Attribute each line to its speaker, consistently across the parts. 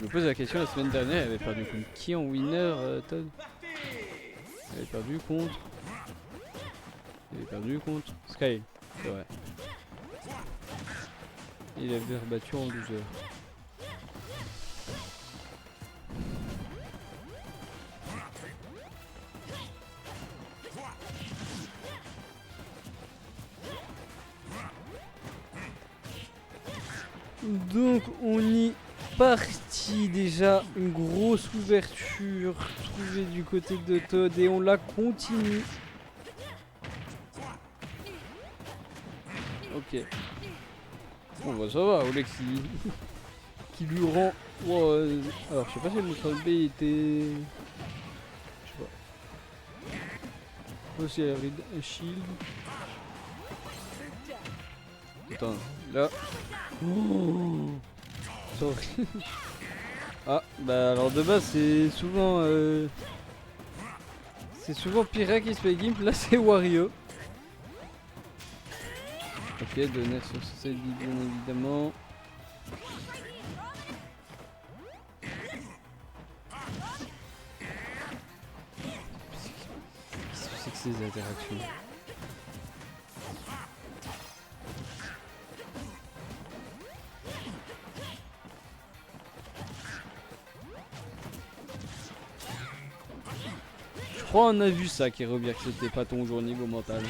Speaker 1: me pose la question, la semaine dernière, elle avait perdu contre qui en winner, Todd? Elle avait perdu contre... Il avait perdu contre Sky, c'est vrai. Il avait rebattu en loser. Donc on y parti déjà, une grosse ouverture trouvée du côté de Todd et on la continue. Ok. Bon bah ça va, Olex qui lui rend... Oh, alors je sais pas si le Neutral B était... Je sais pas. Aussi un shield. Attends, là... Oh, sorry. Ah, bah alors de base c'est souvent... C'est souvent Pyra qui se fait gimp, là c'est Wario. Ok, donner sur cette bien évidemment. Qu'est-ce que c'est que ces interactions? Je crois on a vu ça, Kérobiak, que c'était pas ton jour niveau mental.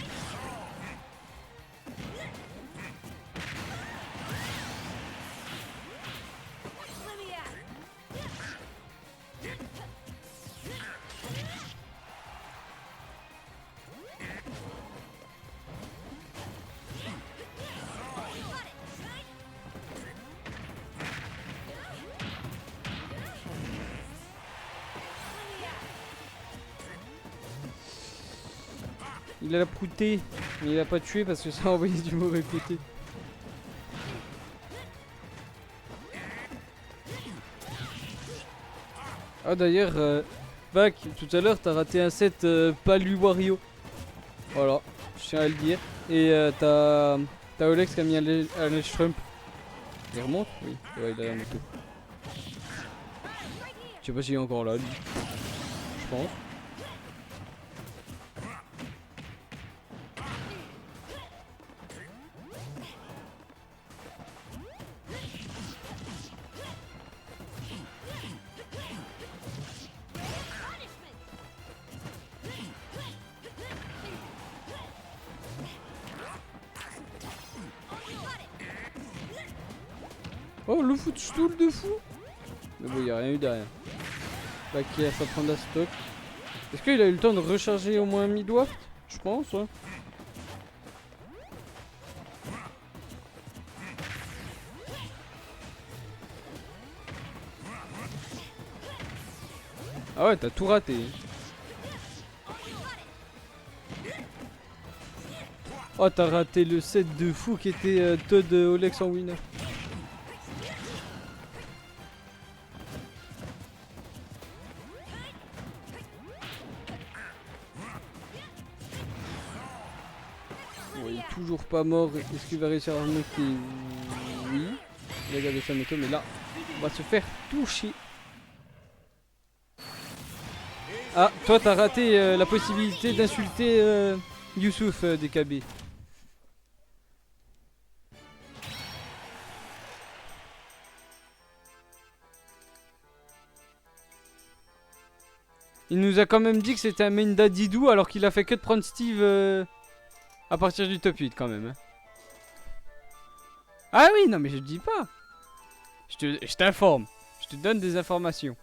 Speaker 1: Il a prouté, mais il a pas tué parce que ça a envoyé du mauvais côté. Ah d'ailleurs, Bac, tout à l'heure t'as raté un set Palu Wario. Voilà, je tiens à le dire. Et t'as Olex qui a mis un Ledge Trump. Il remonte? Oui, ouais, il a la moto. Je sais pas s'il est encore là, lui. Je pense. Oh, le footstool de fou! Mais bon, il a rien eu derrière. Bac qui a fait prendre la stock. Est-ce qu'il a eu le temps de recharger au moins mid-waft? Je pense, ouais. Ah ouais, t'as tout raté. Oh, t'as raté le set de fou qui était Todd Olex en winner. Bon, il est toujours pas mort. Est-ce qu'il va réussir à remonter? Oui. Il a gardé sa moto, mais là, on va se faire toucher. Ah, toi, t'as raté la possibilité d'insulter Youssouf DKB. Il nous a quand même dit que c'était un main d'Adidou alors qu'il a fait que de prendre Steve à partir du top 8 quand même. Hein. Ah oui, non mais je te dis pas. Je t'informe. Je te donne des informations.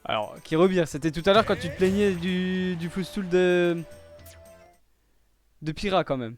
Speaker 1: Alors, qui revient, c'était tout à l'heure quand tu te plaignais du footstool de Pyra quand même.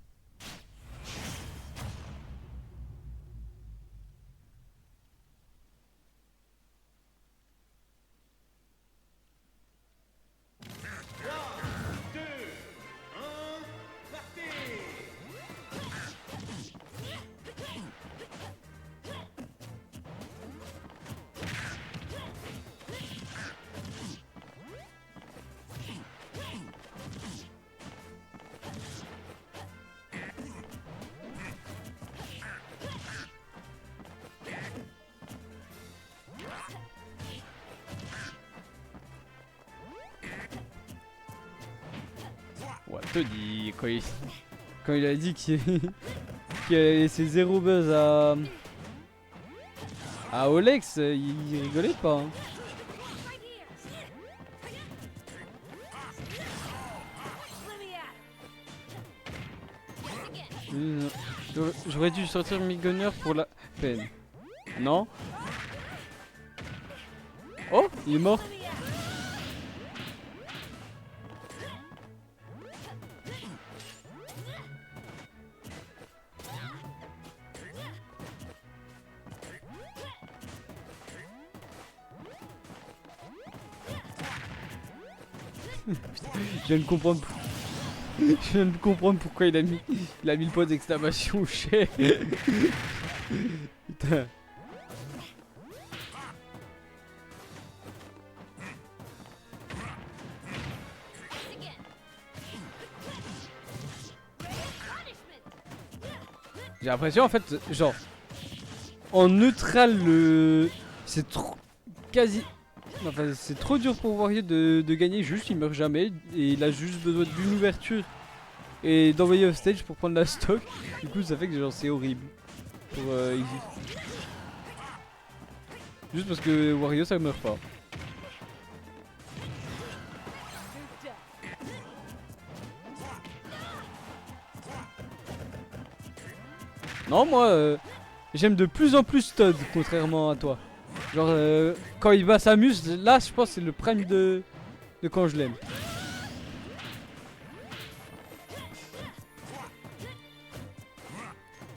Speaker 1: Ouais, te dis, quand il a dit qu'il qu'il allait laisser 0 buzz à Olex, il rigolait pas. Hein. J'aurais dû sortir Migonner pour la peine. Non? Oh, il est mort. Je viens de comprendre. Je viens de comprendre pourquoi il a mis le point d'exclamation chez. Putain. J'ai l'impression en fait, genre en neutral c'est trop quasi. Enfin, c'est trop dur pour Wario de gagner, juste il meurt jamais et il a juste besoin d'une ouverture et d'envoyer off stage pour prendre la stock. Du coup, ça fait que genre c'est horrible pour Easy. Juste parce que Wario ça meurt pas. Non, moi j'aime de plus en plus Todd contrairement à toi. Genre quand il va s'amuse, là je pense que c'est le prime de quand je l'aime.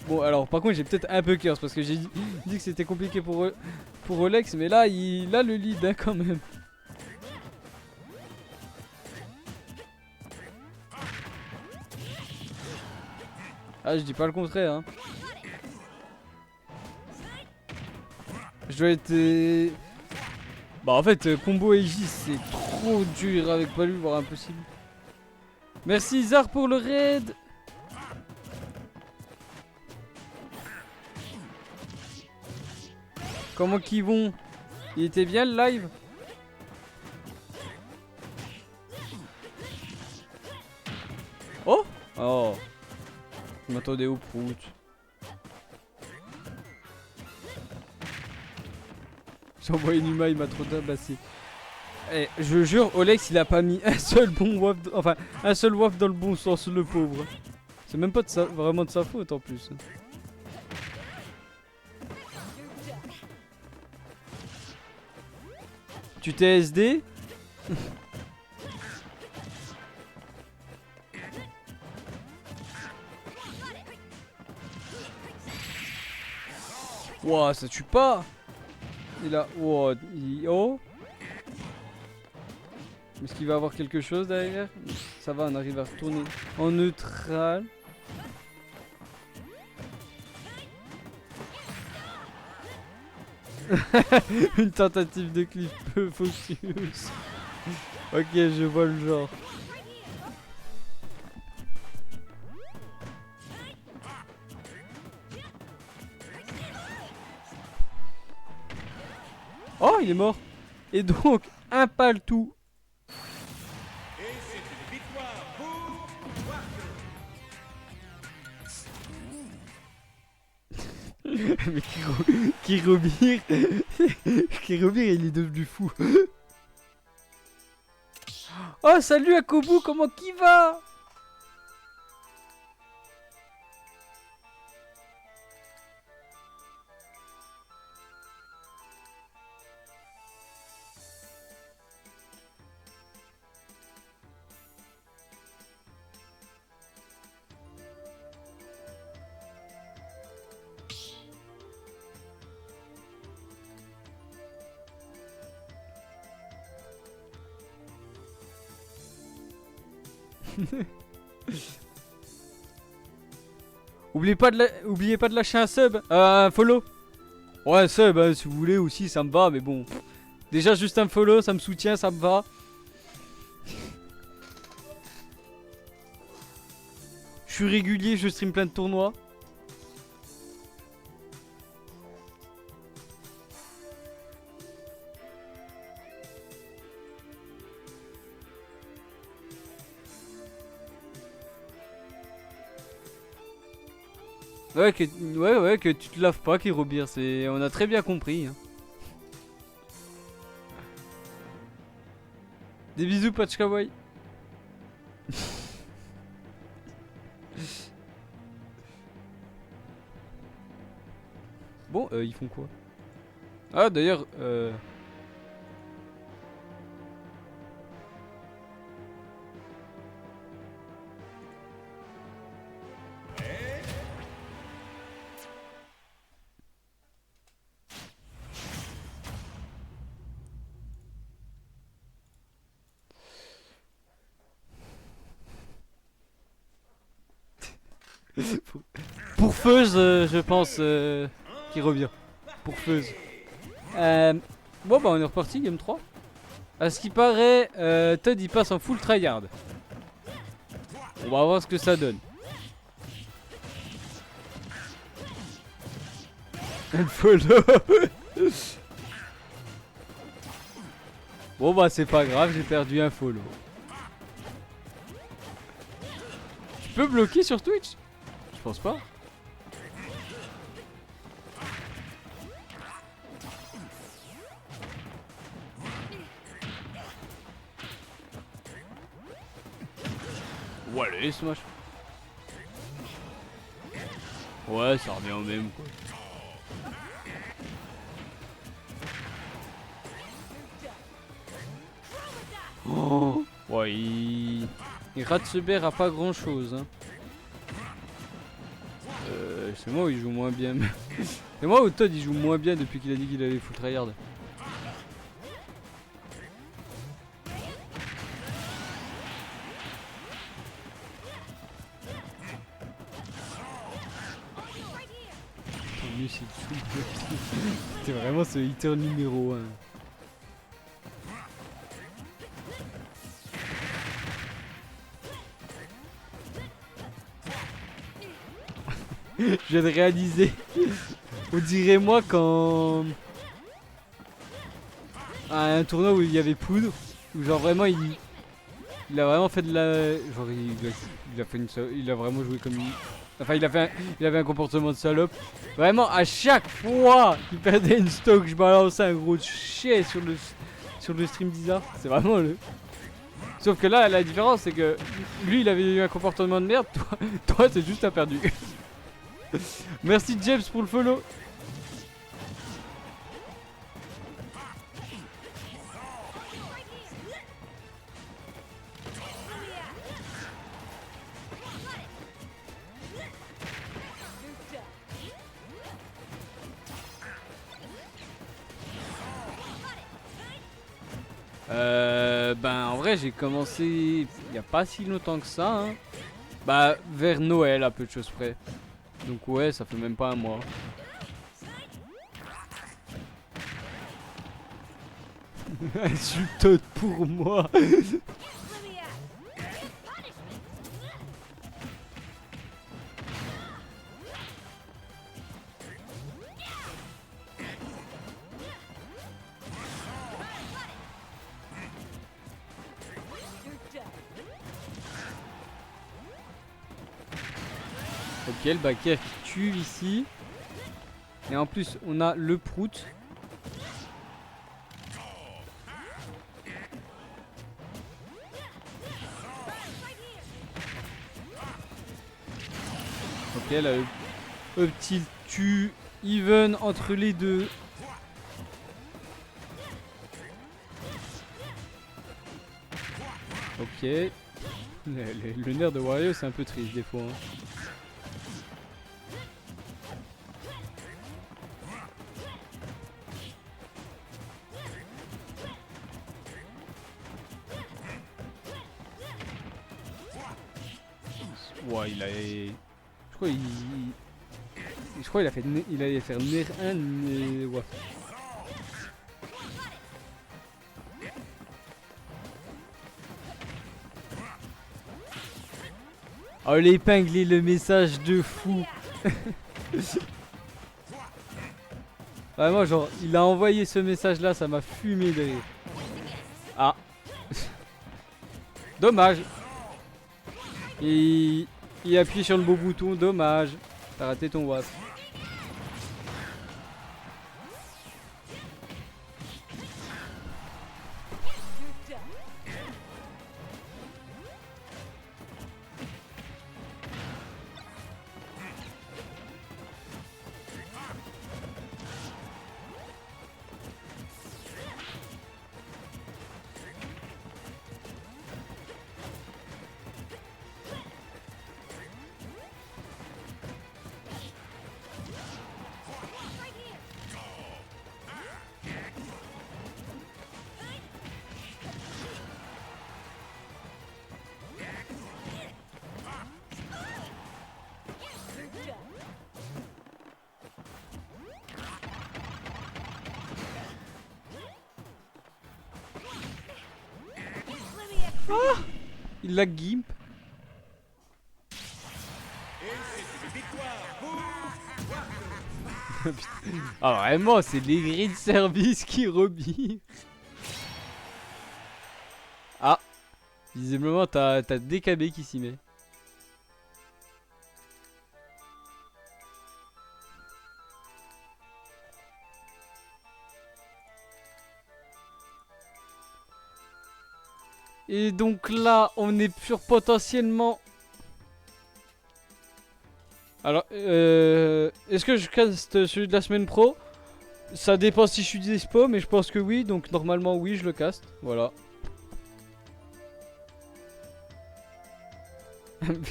Speaker 1: Bon alors par contre j'ai peut-être un peu curse parce que j'ai dit que c'était compliqué pour Olex, mais là il a le lead hein, quand même. Ah je dis pas le contraire hein. Je dois être... Bah en fait combo Aegis c'est trop dur avec Palu, voire impossible. Merci Zar pour le raid. Comment qu'ils vont? Il était bien le live? Oh. Oh. Je m'attendais au prout. J'ai envoyé Numa, il m'a trop tabassé. Eh, je jure, Olex il a pas mis un seul bon waf, enfin un seul waf dans le bon sens, le pauvre. C'est même pas vraiment de sa faute en plus. Tu t'es SD? Ouah, ça tue pas. Il a... Oh, oh. Est-ce qu'il va avoir quelque chose derrière? Ça va, on arrive à retourner en neutral. Une tentative de clip peu focus. Ok, je vois le genre. Oh, il est mort. Et donc, un pal tout. Mais Kirobir, Kirobir il est devenu fou. Oh salut Akobu, comment qui va? Oubliez pas de lâcher un sub, un follow. Ouais, sub, hein, si vous voulez aussi, ça me va, mais bon. Déjà, juste un follow, ça me soutient, ça me va. Je suis régulier, je stream plein de tournois. Ouais, que tu te laves pas, Kirobir, on a très bien compris. Hein. Des bisous, Patch Kawaii. Bon, ils font quoi? Ah, d'ailleurs, pour Feuse, je pense, qui revient. Pour Feuse. Bon, bah, on est reparti, game 3. À ce qui paraît, Todd il passe en full tryhard. On va voir ce que ça donne. Un follow. Bon, bah, c'est pas grave, j'ai perdu un follow. Tu peux bloquer sur Twitch? Je pense pas. Ouais, allez, smash. Ouais, ça revient au même quoi. Oh ouais, il rate ce bear à pas grand chose. Hein. C'est moi où il joue moins bien. C'est moi où Todd il joue moins bien depuis qu'il a dit qu'il allait full tryhard. C'était vraiment ce hitter numéro 1. Je viens de réaliser. On dirait moi quand... À un tournoi où il y avait Poudre. Où genre vraiment il a vraiment fait de la... Genre il a vraiment joué comme... Enfin il avait un comportement de salope. Vraiment à chaque fois qu'il perdait une stock, je balançais un gros chien sur le stream d'Isa. C'est vraiment le... Sauf que là la différence c'est que lui il avait eu un comportement de merde, toi c'est juste un perdu. Merci James pour le follow. Ben en vrai j'ai commencé il y a pas si longtemps que ça hein. Bah vers Noël à peu de choses près. Donc ouais ça fait même pas un mois. Insulte pour moi. Ok, le backer qui tue ici. Et en plus, on a le prout. Ok, là, le petit tue even entre les deux. Ok. Le nerf de Wario, c'est un peu triste des fois. Hein. Ouais, je crois il allait faire Ner 1 mais ouais. Oh l'épinglé, le message de fou. Vraiment genre il a envoyé ce message là, ça m'a fumé de rire. Ah. Dommage. Il a appuyé sur le beau bouton, dommage. T'as raté ton WAP. Ah, il l'a gimp. Ah vraiment, c'est les grilles de service qui rebirent. Ah, visiblement t'as DKB qui s'y met. Et donc là, on est sur potentiellement... Alors, est-ce que je caste celui de la semaine pro? Ça dépend si je suis dispo, mais je pense que oui. Donc normalement, oui, je le caste. Voilà.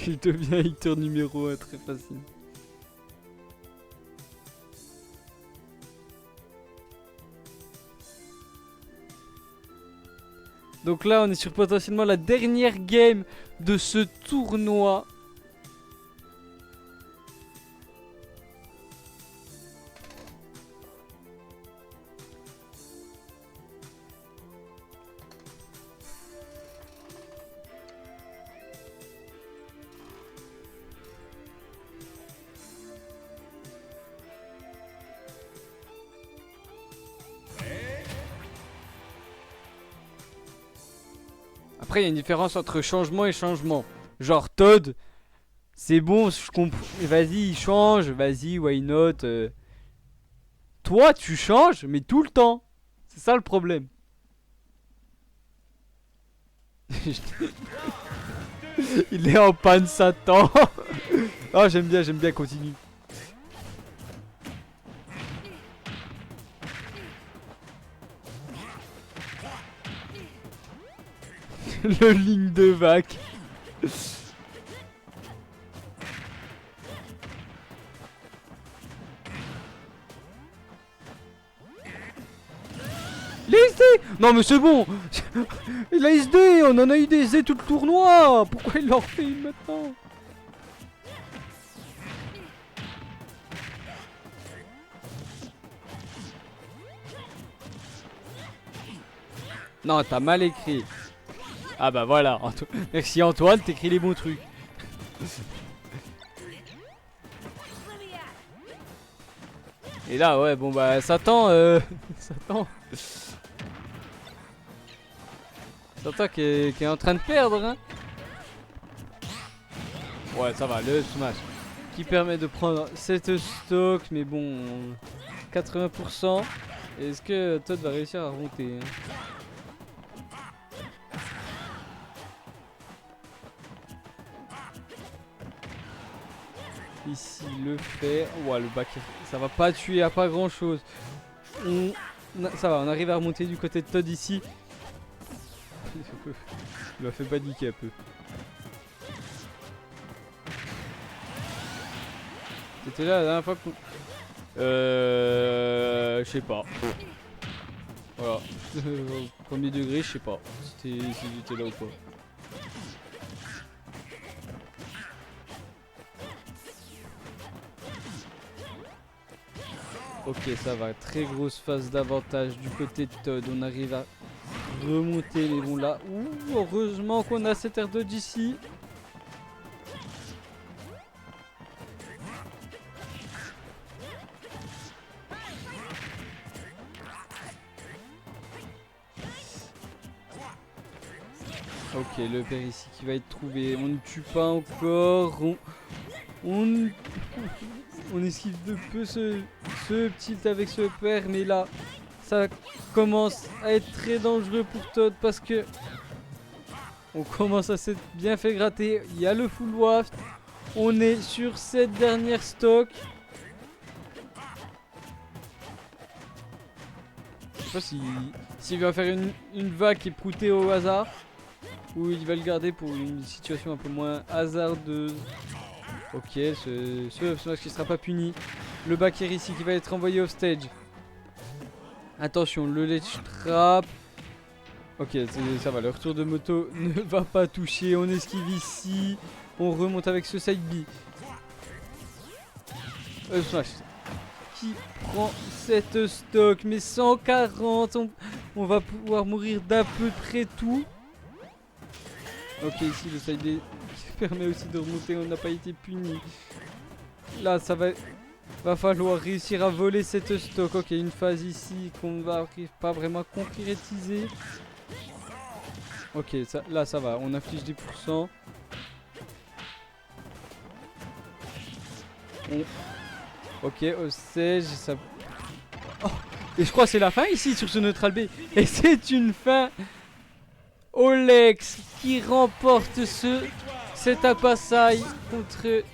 Speaker 1: Il devient hater numéro 1, très facile. Donc là, on est sur potentiellement la dernière game de ce tournoi. Après, il y a une différence entre changement et changement. Genre, Todd, c'est bon, je comprends. Vas-y, il change, vas-y, why not. Toi, tu changes, mais tout le temps. C'est ça le problème. Il est en panne Satan. Oh, j'aime bien, continue. Le ligne de vac. Les SD. Non mais c'est bon. La SD, on en a eu des SD tout le tournoi. Pourquoi il leur fait une maintenant? Non, t'as mal écrit. Ah bah voilà. Merci Antoine, t'écris les bons trucs. Et là, ouais, bon bah, Satan, Satan qui est en train de perdre, hein. Ouais, ça va, le smash. Qui permet de prendre 7 stocks, mais bon, 80%. Est-ce que Todd va réussir à remonter, hein? Ici, le fait. Ouais, le back, ça va pas tuer à pas grand chose. Ça va, on arrive à remonter du côté de Todd ici. Il m'a fait paniquer un peu. C'était là la dernière fois qu'on... je sais pas. Voilà. Premier degré, je sais pas. Si j'étais là ou pas. Ok, ça va. Très grosse phase d'avantage du côté de Todd. On arrive à remonter les bons là. Ouh, heureusement qu'on a cette air dodge ici. Ok, le père ici qui va être trouvé. On ne tue pas encore. On, on esquive de peu ce tilt avec ce père, mais là, ça commence à être très dangereux pour Todd parce que on commence à s'être bien fait gratter. Il y a le full waft. On est sur cette dernière stock. Je sais pas s'il va faire une vague et prouter au hasard. Ou il va le garder pour une situation un peu moins hasardeuse. Ok, ce match qui sera pas puni. Le backer ici qui va être envoyé off stage. Attention, le ledge trap. Ok, ça va, le retour de moto ne va pas toucher. On esquive ici. On remonte avec ce side B. Smash. Qui prend cette stock? Mais 140. On va pouvoir mourir d'à peu près tout. Ok, ici le side B qui permet aussi de remonter. On n'a pas été puni. Là, ça va falloir réussir à voler cette stock. Ok, une phase ici qu'on va pas vraiment concrétiser. Ok, là ça va, on affiche des pourcents. Ok, au stage, ça... Oh, et je crois que c'est la fin ici sur ce neutral B. Et c'est une fin. Olex qui remporte cet Apasai contre